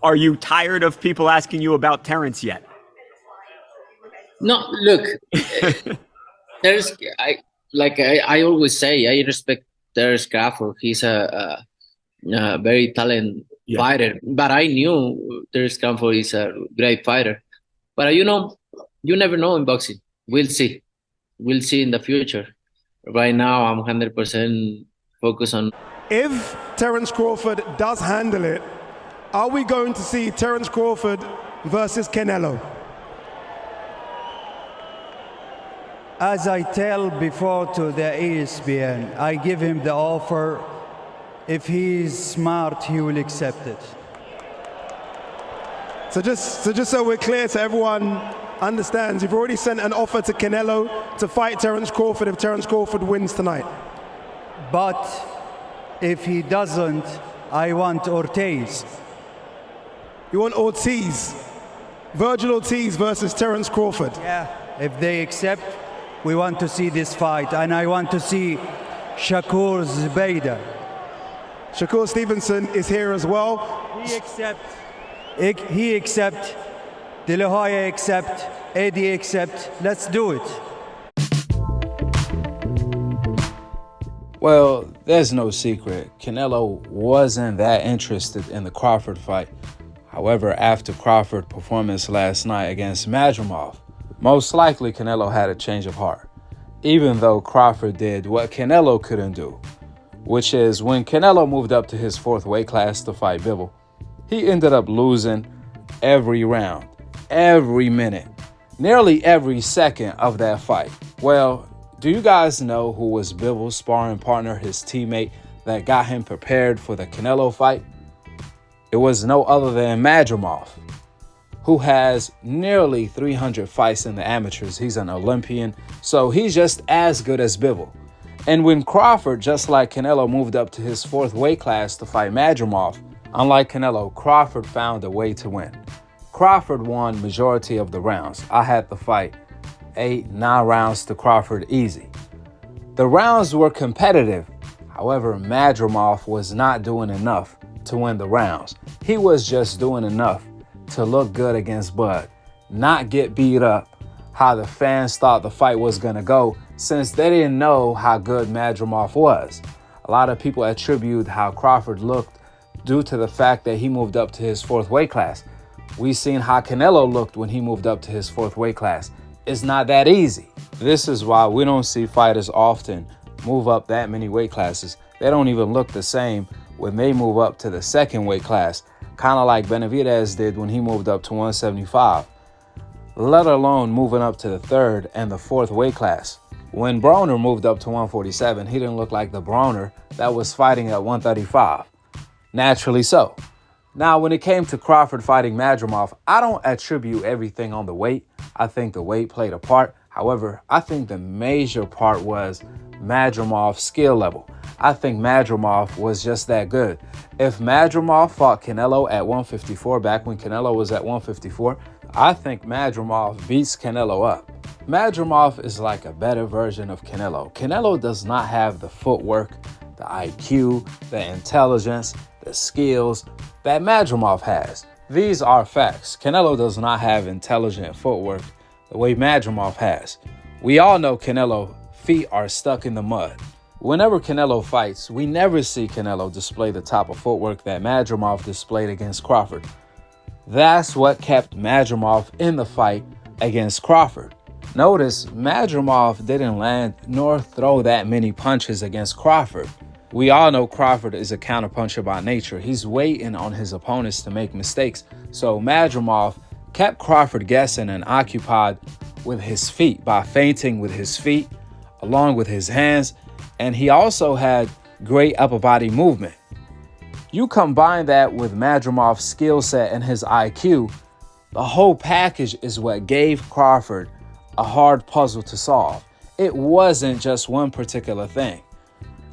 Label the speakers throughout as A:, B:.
A: Are you tired of people asking you about Terence yet?
B: No, look, there's I always say I respect Terence Crawford. He's a very talented fighter, but I knew Terence Crawford is a great fighter. But you never know in boxing. We'll see. We'll see in the future. Right now, I'm 100% focused on.
C: If Terence Crawford does handle it, are we going to see Terence Crawford versus Canelo?
D: As I tell before to the ESPN, I give him the offer. If he's smart, he will accept it.
C: So just so we're clear, so everyone understands, you've already sent an offer to Canelo to fight Terence Crawford if Terence Crawford wins tonight.
D: But if he doesn't, I want Ortiz.
C: You want Ortiz? Virgil Ortiz versus Terence Crawford?
D: Yeah, if they accept, we want to see this fight. And I want to see Shakur Zubaydah.
C: Shakur Stevenson is here as well.
D: He accepts. He accept. De La Hoya accept. Eddie accept. Let's do it.
E: Well, there's no secret. Canelo wasn't that interested in the Crawford fight. However, after Crawford's performance last night against Madrimov, most likely Canelo had a change of heart, even though Crawford did what Canelo couldn't do, which is when Canelo moved up to his fourth weight class to fight Bivol, he ended up losing every round, every minute, nearly every second of that fight. Well, do you guys know who was Bivol's sparring partner, his teammate that got him prepared for the Canelo fight? It was no other than Madrimov, who has nearly 300 fights in the amateurs. He's an Olympian, so he's just as good as Bivol. And when Crawford, just like Canelo, moved up to his fourth weight class to fight Madrimov, unlike Canelo, Crawford found a way to win. Crawford won majority of the rounds. I had the fight 8-9 rounds to Crawford easy. The rounds were competitive. However, Madrimov was not doing enough to win the rounds. He was just doing enough to look good against Bud, not get beat up how the fans thought the fight was going to go, since they didn't know how good Madrimov was. A lot of people attribute how Crawford looked due to the fact that he moved up to his fourth weight class. We seen how Canelo looked when he moved up to his fourth weight class. It's not that easy. This is why we don't see fighters often move up that many weight classes. They don't even look the same when they move up to the second weight class, kind of like Benavidez did when he moved up to 175, let alone moving up to the third and the fourth weight class. When Broner moved up to 147, he didn't look like the Broner that was fighting at 135. Naturally so. Now, when it came to Crawford fighting Madrimov, I don't attribute everything on the weight. I think the weight played a part. However, I think the major part was Madrimov's skill level. I think Madrimov was just that good. If Madrimov fought Canelo at 154 back when Canelo was at 154, I think Madrimov beats Canelo up. Madrimov is like a better version of Canelo. Canelo does not have the footwork, the IQ, the intelligence, the skills that Madrimov has. These are facts. Canelo does not have intelligent footwork the way Madrimov has. We all know Canelo feet are stuck in the mud. Whenever Canelo fights, we never see Canelo display the type of footwork that Madrimov displayed against Crawford. That's what kept Madrimov in the fight against Crawford. Notice Madrimov didn't land nor throw that many punches against Crawford. We all know Crawford is a counterpuncher by nature. He's waiting on his opponents to make mistakes. So Madrimov kept Crawford guessing and occupied with his feet by feinting with his feet along with his hands. And he also had great upper body movement. You combine that with Madrimov's skill set and his IQ, the whole package is what gave Crawford a hard puzzle to solve. It wasn't just one particular thing.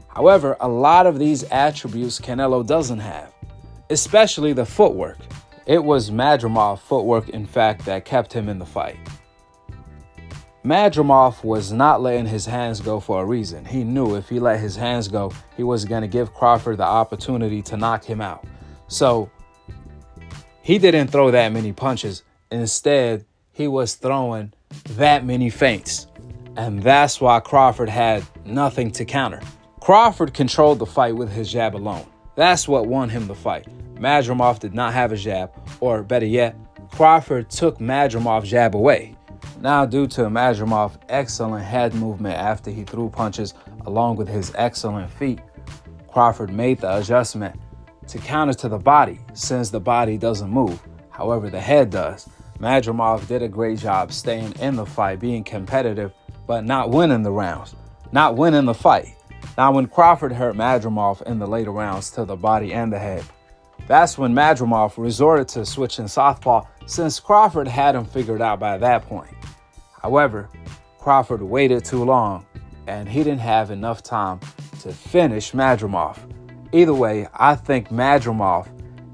E: However, a lot of these attributes Canelo doesn't have, especially the footwork. It was Madrimov's footwork, in fact, that kept him in the fight. Madrimov was not letting his hands go for a reason. He knew if he let his hands go, he was going to give Crawford the opportunity to knock him out. So He didn't throw that many punches. Instead, he was throwing that many feints. And that's why Crawford had nothing to counter. Crawford controlled the fight with his jab alone. That's what won him the fight. Madrimov did not have a jab, or better yet, Crawford took Madrimov's jab away. Now, due to Madrimov's excellent head movement after he threw punches, along with his excellent feet, Crawford made the adjustment to counter to the body, since the body doesn't move. However, the head does. Madrimov did a great job staying in the fight, being competitive, but not winning the rounds, not winning the fight. Now, when Crawford hurt Madrimov in the later rounds to the body and the head, that's when Madrimov resorted to switching southpaw, since Crawford had him figured out by that point. However, Crawford waited too long, and he didn't have enough time to finish Madrimov. Either way, I think Madrimov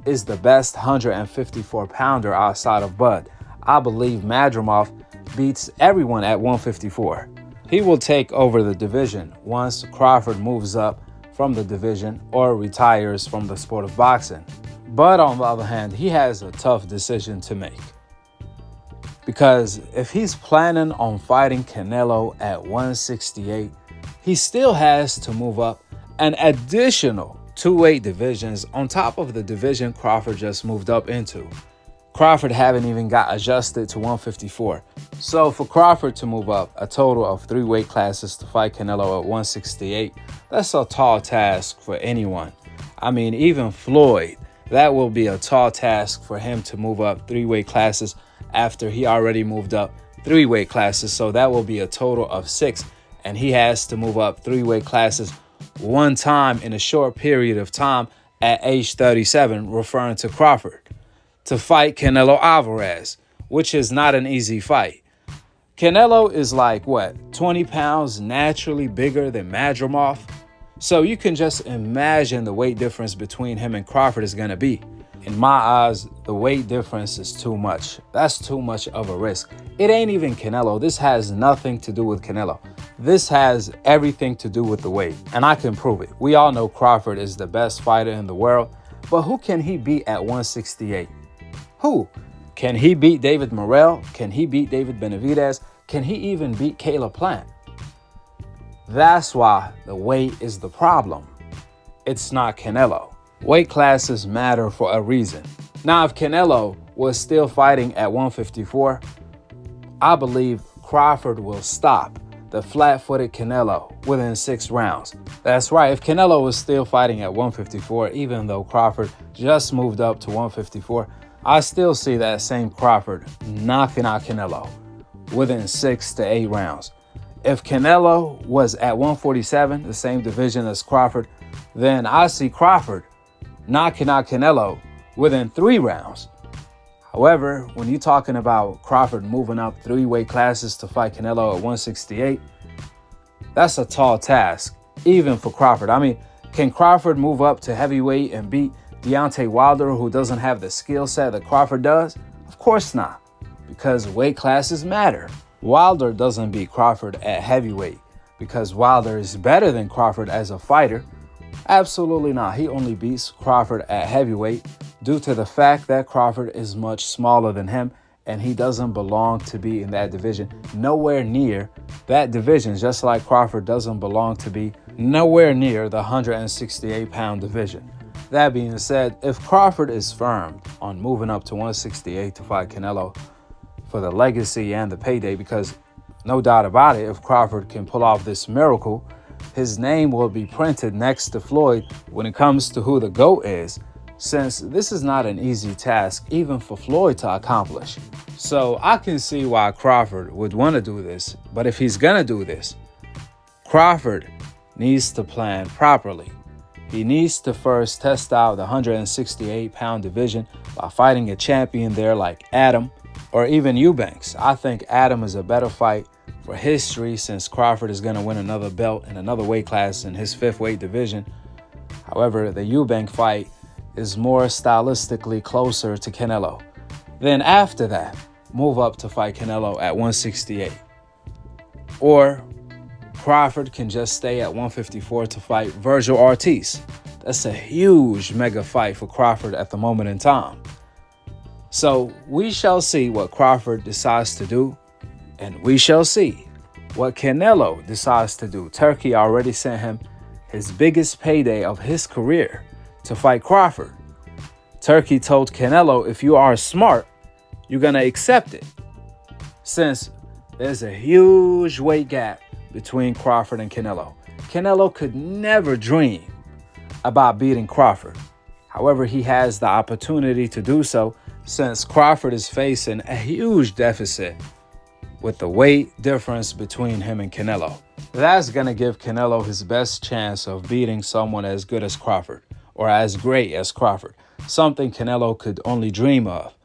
E: is the best 154-pounder outside of Bud. I believe Madrimov beats everyone at 154. He will take over the division once Crawford moves up from the division or retires from the sport of boxing. Bud, on the other hand, he has a tough decision to make. Because if he's planning on fighting Canelo at 168, he still has to move up an additional 2 weight divisions on top of the division Crawford just moved up into. Crawford haven't even got adjusted to 154. So for Crawford to move up a total of 3 weight classes to fight Canelo at 168, that's a tall task for anyone. I mean, even Floyd, that will be a tall task for him to move up 3 weight classes after he already moved up 3 weight classes. So that will be a total of 6. And he has to move up 3 weight classes one time in a short period of time at age 37, referring to Crawford, to fight Canelo Alvarez, which is not an easy fight. Canelo is like, 20 pounds naturally bigger than Madrimov? So you can just imagine the weight difference between him and Crawford is going to be. In my eyes, the weight difference is too much. That's too much of a risk. It ain't even Canelo. This has nothing to do with Canelo. This has everything to do with the weight, and I can prove it. We all know Crawford is the best fighter in the world, but who can he beat at 168? Who? Can he beat David Morrell? Can he beat David Benavidez? Can he even beat Caleb Plant? That's why the weight is the problem. It's not Canelo. Weight classes matter for a reason. Now, if Canelo was still fighting at 154, I believe Crawford will stop the flat-footed Canelo within 6 rounds. That's right, if Canelo was still fighting at 154, even though Crawford just moved up to 154, I still see that same Crawford knocking out Canelo within 6 to 8 rounds. If Canelo was at 147, the same division as Crawford, then I see Crawford knocking out Canelo within 3 rounds. However, when you're talking about Crawford moving up 3 weight classes to fight Canelo at 168, that's a tall task, even for Crawford. I mean, can Crawford move up to heavyweight and beat Deontay Wilder, who doesn't have the skill set that Crawford does? Of course not, because weight classes matter. Wilder doesn't beat Crawford at heavyweight because Wilder is better than Crawford as a fighter. Absolutely not. He only beats Crawford at heavyweight due to the fact that Crawford is much smaller than him and he doesn't belong to be in that division, nowhere near that division, just like Crawford doesn't belong to be nowhere near the 168-pound division. That being said, if Crawford is firm on moving up to 168 to fight Canelo for the legacy and the payday, because no doubt about it, if Crawford can pull off this miracle, his name will be printed next to Floyd when it comes to who the GOAT is, since this is not an easy task even for Floyd to accomplish. So I can see why Crawford would want to do this, but if he's gonna do this, Crawford needs to plan properly. He needs to first test out the 168-pound division by fighting a champion there like Adam or even Eubanks. I think Adam is a better fight for history since Crawford is going to win another belt in another weight class in his 5th weight division. However, the Eubank fight is more stylistically closer to Canelo. Then after that, move up to fight Canelo at 168. Or Crawford can just stay at 154 to fight Virgil Ortiz. That's a huge mega fight for Crawford at the moment in time. So we shall see what Crawford decides to do, and we shall see what Canelo decides to do. Turki already sent him his biggest payday of his career to fight Crawford. Turki told Canelo, if you are smart, you're going to accept it, since there's a huge weight gap between Crawford and Canelo. Canelo could never dream about beating Crawford. However, he has the opportunity to do so, since Crawford is facing a huge deficit with the weight difference between him and Canelo. That's going to give Canelo his best chance of beating someone as good as Crawford, or as great as Crawford, something Canelo could only dream of.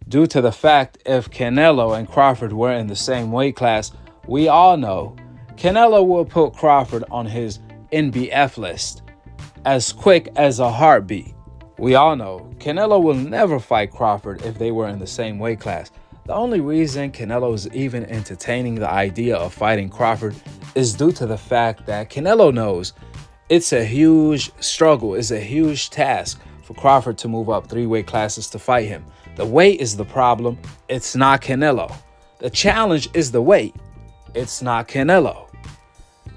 E: Due to the fact, if Canelo and Crawford were in the same weight class, we all know Canelo will put Crawford on his NBF list as quick as a heartbeat. We all know Canelo will never fight Crawford if they were in the same weight class. The only reason Canelo is even entertaining the idea of fighting Crawford is due to the fact that Canelo knows it's a huge struggle, it's a huge task for Crawford to move up 3 weight classes to fight him. The weight is the problem, it's not Canelo. The challenge is the weight, it's not Canelo.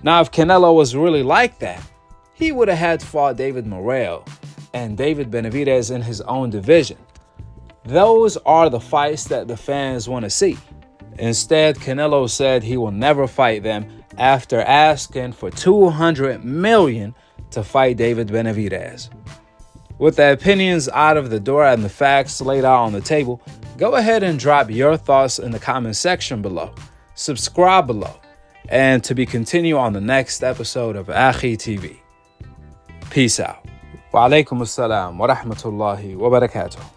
E: Now, if Canelo was really like that, he would have had fought David Morrell and David Benavidez in his own division. Those are the fights that the fans want to see. Instead, Canelo said he will never fight them after asking for $200 million to fight David Benavidez. With the opinions out of the door and the facts laid out on the table, go ahead and drop your thoughts in the comment section below. Subscribe below, and to be continued on the next episode of Akhi TV. Peace out. Wa alaikum assalam wa rahmatullahi wa barakatuh.